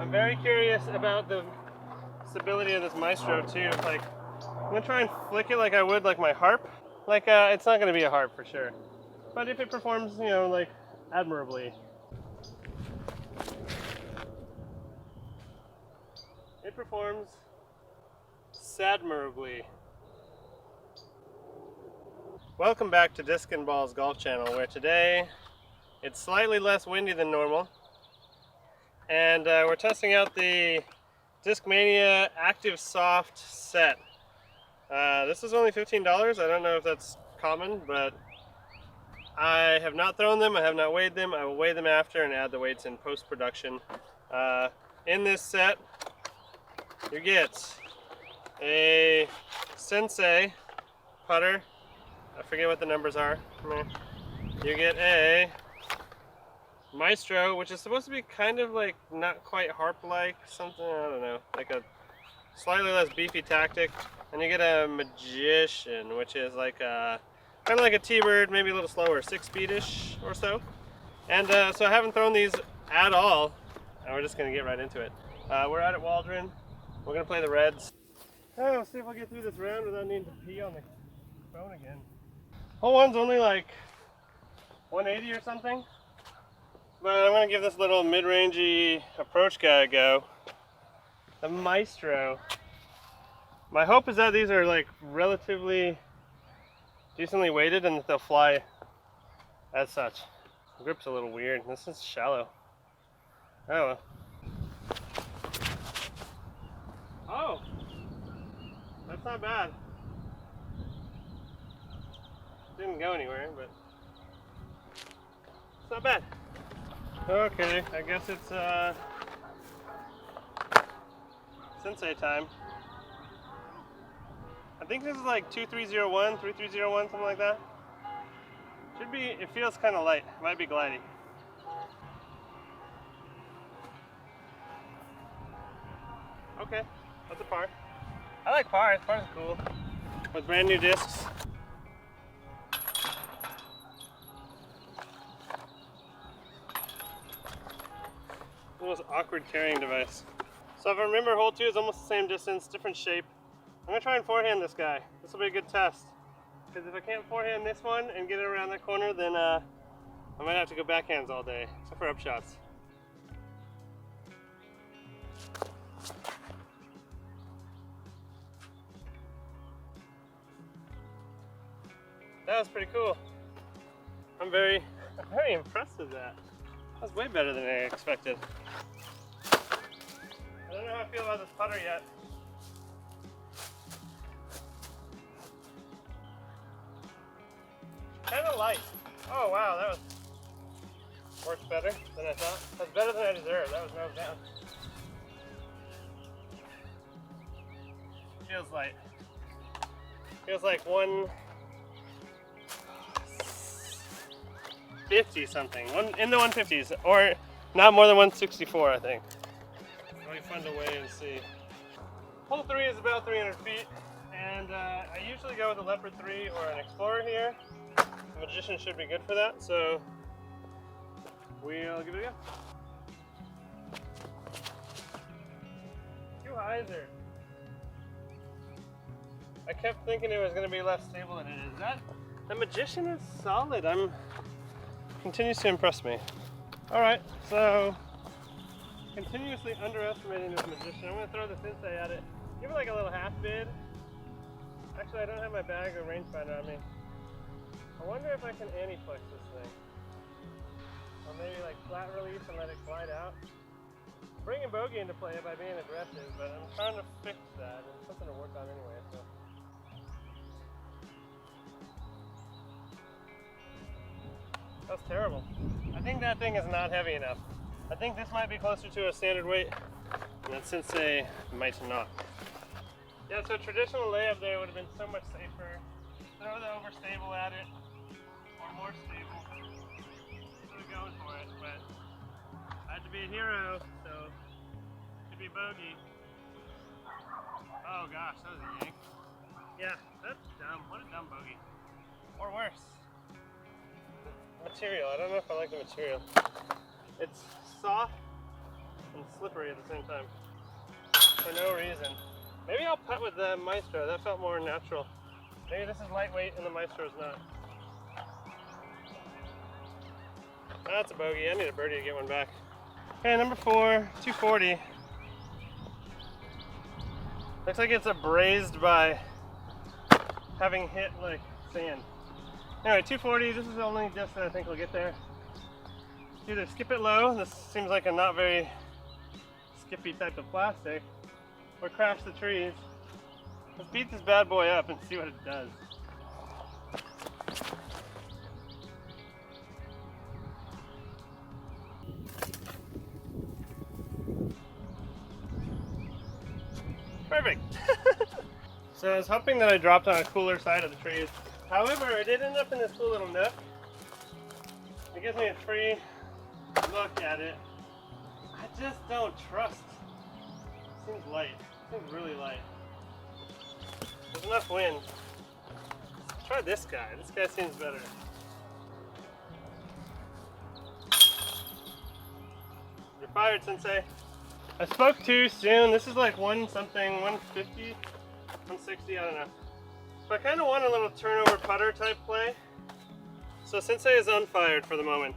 I'm very curious about the stability of this Maestro too. Like, I'm gonna try and flick it like I would like my harp. Like, it's not gonna be a harp for sure, but if it performs, you know, like admirably, it performs sadmirably. Welcome back to Disc and Balls Golf Channel, where today it's slightly less windy than normal, and we're testing out the Discmania Active Soft set. This is only $15. I don't know if that's common, but I have not thrown them, I have not weighed them. I will weigh them after and add the weights in post-production. In this set, you get a Sensei putter. I forget what the numbers are. You get a Maestro, which is supposed to be kind of like not quite harp-like, something, I don't know, like a slightly less beefy tactic. And you get a Magician, which is like a kind of like a T-Bird, maybe a little slower, 6 speed-ish or so. And so I haven't thrown these at all, and we're just gonna get right into it. We're out at Waldron. We're gonna play the Reds. Oh, let's see if I'll get through this round without needing to pee on the phone again. Hole one's only like 180 or something, but I'm gonna give this little mid-rangey approach guy a go. The Maestro. My hope is that these are like relatively decently weighted and that they'll fly as such. The grip's a little weird. This is shallow. Oh well. Oh! That's not bad. Didn't go anywhere, but it's not bad. Okay, I guess it's Sensei time. I think this is like 2301, 3301, something like that. Should be, it feels kind of light. Might be glidey. Okay, that's a par. I like pars. Pars are cool. With brand new discs. The most awkward carrying device. So if I remember, hole 2 is almost the same distance, different shape. I'm gonna try and forehand this guy. This will be a good test. Because if I can't forehand this one and get it around that corner, then I might have to go backhands all day, except for upshots. That was pretty cool. I'm very impressed with that. That was way better than I expected. I don't know how I feel about this putter yet. Kind of light. Oh wow, that works better than I thought. That's better than I deserved. That was nose down. Feels light. Feels like 150 something. In the 150s, or not more than 164, I think. It'll be fun to weigh and see. Hole 3 is about 300 feet, and I usually go with a Leopard 3 or an Explorer here. The Magician should be good for that, so we'll give it a go. Too hyzer. I kept thinking it was going to be less stable than it is. The Magician is solid. Continues to impress me. All right, so continuously underestimating this Magician. I'm going to throw the Sensei at it. Give it like a little half bid. Actually, I don't have my bag or rangefinder on me. I wonder if I can anti-flex this thing. Or maybe like flat release and let it glide out. Bringing bogey into play by being aggressive, but I'm trying to fix that, and it's something to work on anyway. So. That's terrible. I think that thing is not heavy enough. I think this might be closer to a standard weight, and that Sensei might not. Yeah, so traditional layup there would have been so much safer. Throw the overstable at it, or more stable. Sort of going for it, but I had to be a hero, so it could be bogey. Oh gosh, that was a yank. Yeah, that's dumb. What a dumb bogey. Or worse. Material. I don't know if I like the material. It's soft and slippery at the same time for no reason. Maybe I'll putt with the Maestro. That felt more natural. Maybe this is lightweight and the Maestro is not. That's a bogey. I need a birdie to get one back. Okay, number 4, 240. Looks like it's abrased by having hit like sand. Anyway, 240. This is the only disc that I think will get there. Either skip it low. This seems like a not very skippy type of plastic. Or crash the trees. Let's beat this bad boy up and see what it does. Perfect! So I was hoping that I dropped on a cooler side of the trees. However, I did end up in this cool little nook. It gives me a free look at it. I just don't trust. It seems light. It seems really light. There's enough wind. Let's try this guy. This guy seems better. You're fired, Sensei. I spoke too soon. This is like 1-something, 150, 160, I don't know. So I kind of want a little turnover putter type play. So Sensei is unfired for the moment.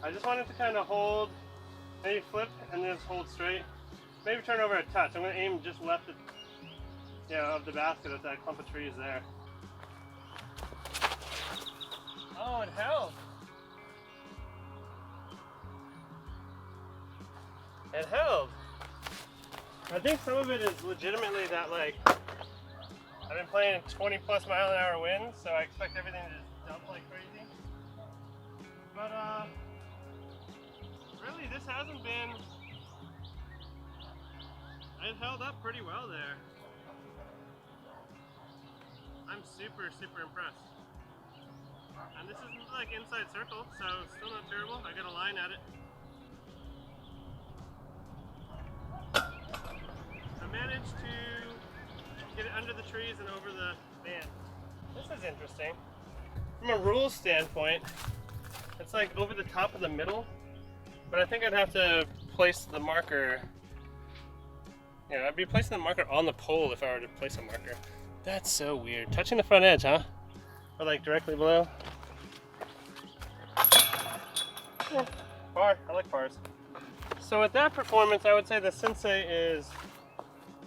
I just wanted to kind of hold, maybe flip and then just hold straight. Maybe turn over a touch. I'm going to aim just left of the basket at that clump of trees there. Oh, it held. It held. I think some of it is legitimately that, like, I've been playing 20+ mile-an-hour winds, so I expect everything to just dump like crazy. But really, this hasn't been. It held up pretty well there. I'm super impressed. And this isn't like inside circle, so still not terrible. I got a line at it. I managed to get it under the trees and over the band. This is interesting. From a rules standpoint, it's like over the top of the middle, but I think I'd have to place the marker. Yeah, I'd be placing the marker on the pole if I were to place a marker. That's so weird. Touching the front edge, huh? Or like directly below. Yeah, par. I like pars. So with that performance, I would say the Sensei is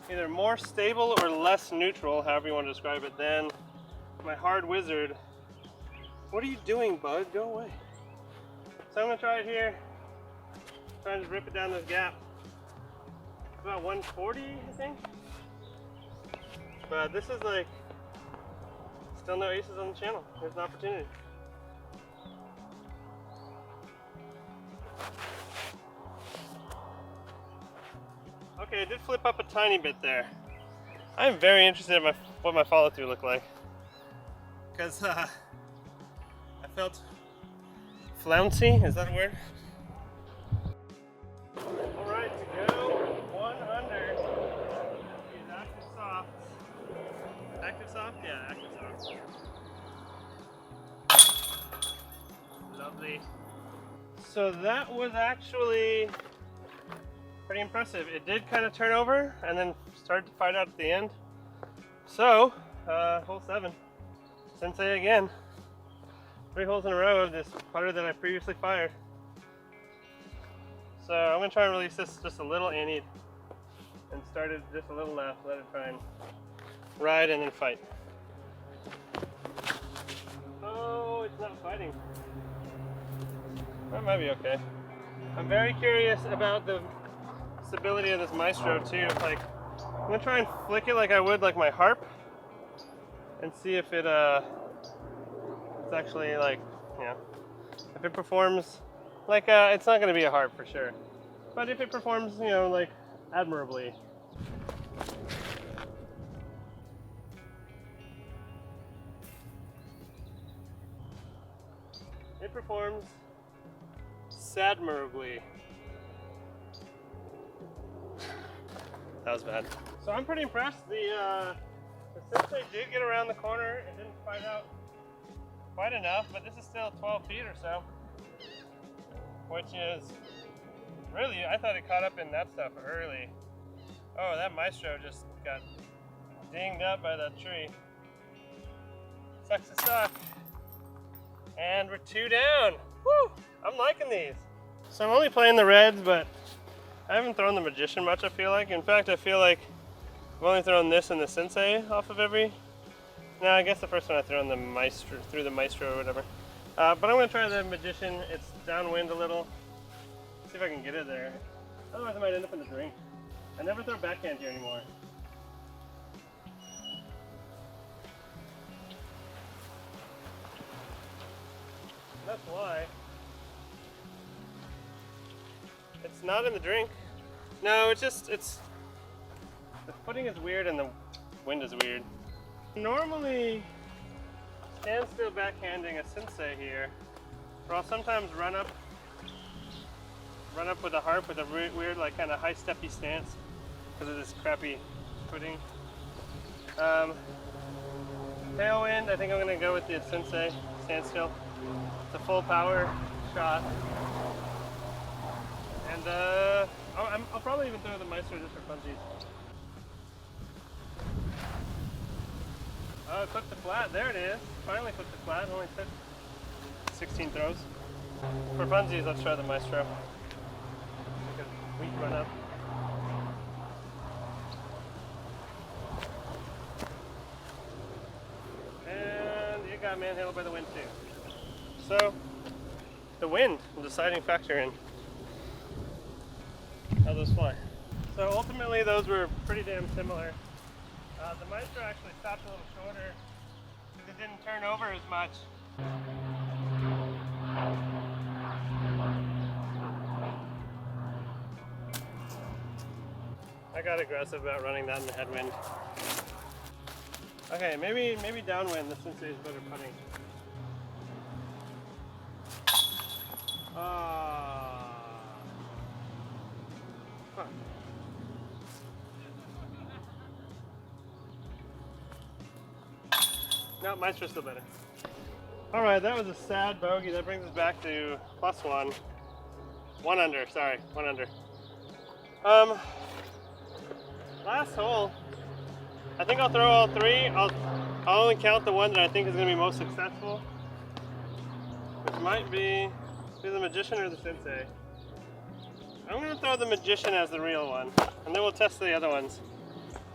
either more stable or less neutral, however you want to describe it, than my hard wizard. What are you doing, bud? Go away. So I'm going to try it here. Try and just rip it down this gap. About 140, I think. But this is like, still no aces on the channel. There's an opportunity. Okay, it did flip up a tiny bit there. I'm very interested in what my follow through looked like. Because I felt flouncy, is that a word? Alright, to go 1 under is Active Soft. Active Soft? Yeah, Active Soft. Lovely. So that was actually pretty impressive. It did kind of turn over and then started to fight out at the end. So, hole 7. Sensei again. 3 holes in a row of this putter that I previously fired. So I'm going to try and release this just a little anteed and start it just a little left, let it try and ride and then fight. Oh, it's not fighting. That might be okay. I'm very curious about the stability of this Maestro too. Like, I'm going to try and flick it like I would like my harp and see if it it's actually like, you know, if it performs like it's not going to be a harp for sure, but if it performs, you know, like admirably. It performs sadmirably. That was bad. So I'm pretty impressed. The Sensei did get around the corner. It didn't fight out quite enough, but this is still 12 feet or so, which is Really, I thought it caught up in that stuff early. Oh, that Maestro just got dinged up by that tree. Sucks to suck. And we're 2 down. Woo! I'm liking these. So I'm only playing the reds, but I haven't thrown the Magician much, I feel like. In fact, I feel like I've only thrown this and the Sensei off of every... No, I guess the first one I threw on the Maestro, through the Maestro or whatever. But I'm going to try the Magician. It's downwind a little. See if I can get it there. Otherwise I might end up in the drink. I never throw backhand here anymore. That's why. It's not in the drink. No, it's just, the footing is weird and the wind is weird. Normally, standstill backhanding a Sensei here, or I'll sometimes run up with a harp with a weird, like, kind of high steppy stance because of this crappy footing. Tailwind, I think I'm going to go with the Sensei standstill. It's a full power shot. And I'll probably even throw the Maestro just for funsies. Oh, it clipped the flat. There it is. Finally clipped the flat. Only took 16 throws. For funsies, let's try the Maestro. Take a weak run up. And you got manhandled by the wind too. So, the wind, the deciding factor in how those fly. So ultimately those were pretty damn similar. The Maestro actually stopped a little shorter because it didn't turn over as much. I got aggressive about running that in the headwind. Okay, maybe downwind, the Sensei is better putting. Huh. No, Maestro's still better. Alright, that was a sad bogey. That brings us back to +1. 1 under, sorry, 1 under. Last hole. I think I'll throw all 3. I'll only count the one that I think is going to be most successful, which might be either the Magician or the Sensei. I'm going to throw the Magician as the real one, and then we'll test the other ones.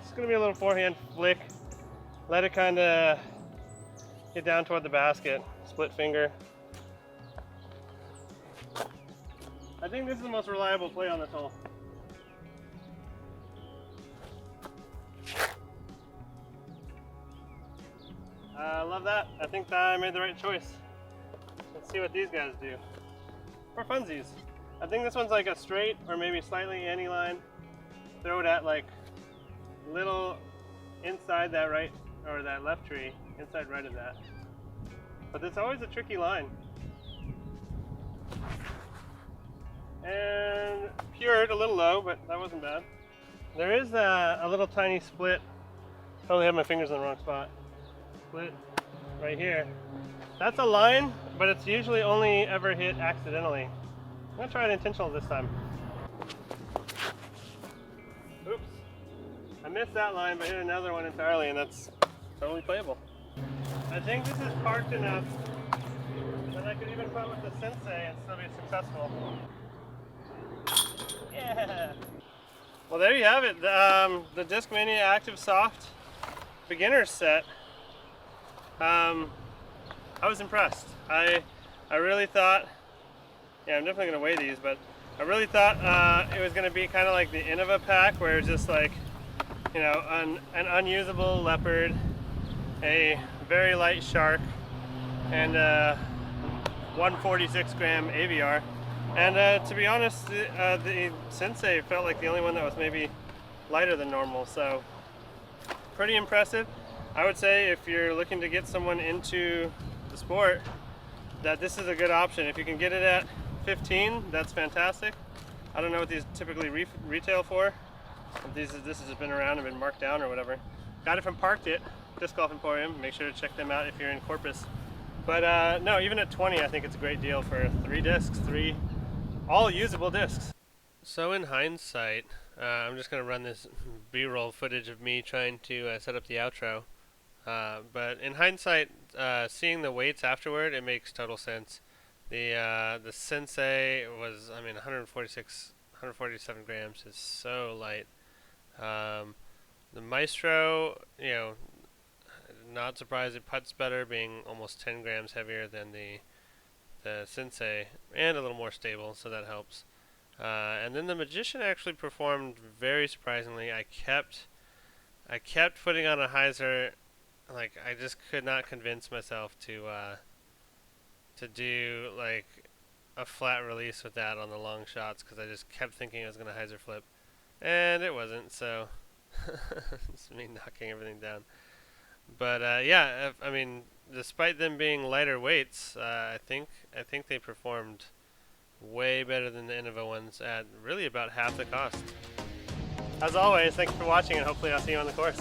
It's going to be a little forehand flick. Let it kind of get down toward the basket. Split finger. I think this is the most reliable play on this hole. I love that. I think that I made the right choice. Let's see what these guys do. For funsies. I think this one's like a straight or maybe slightly anti-line. Throw it at like little inside that right or that left tree, inside right of that. But it's always a tricky line. And pured a little low, but that wasn't bad. There is a little tiny split. Totally have my fingers in the wrong spot. Split right here. That's a line, but it's usually only ever hit accidentally. I'm gonna try it intentional this time. Oops. I missed that line, but hit another one entirely, and that's totally playable. I think this is parked enough that I could even put with the Sensei and still be successful. Yeah! Well, there you have it. The Discmania Active Soft beginner's set. I was impressed. I really thought, yeah, I'm definitely going to weigh these, but I really thought it was going to be kind of like the Innova pack, where it's just like, you know, an unusable leopard, a very light shark, and 146 gram AVR. And to be honest, the Sensei felt like the only one that was maybe lighter than normal, so pretty impressive. I would say if you're looking to get someone into the sport, that this is a good option. If you can get it at 15, that's fantastic. I don't know what these typically retail for. This has just been around and been marked down or whatever. Got it from Parked-It Disc Golf Emporium. Make sure to check them out if you're in Corpus. But no, even at 20, I think it's a great deal for 3 discs, 3 all usable discs. So in hindsight, I'm just going to run this B-roll footage of me trying to set up the outro. But in hindsight, seeing the weights afterward, it makes total sense. The Sensei was, I mean, 147 grams is so light. The Maestro, not surprised it putts better, being almost 10 grams heavier than the Sensei, and a little more stable, so that helps. And then the Magician actually performed very surprisingly. I kept putting on a hyzer. Like, I just could not convince myself to do like a flat release with that on the long shots, because I just kept thinking I was going to hyzer flip, and it wasn't. So it's me knocking everything down. But yeah, I mean, despite them being lighter weights, I think they performed way better than the Innova ones at really about half the cost. As always, thanks for watching, and hopefully I'll see you on the course.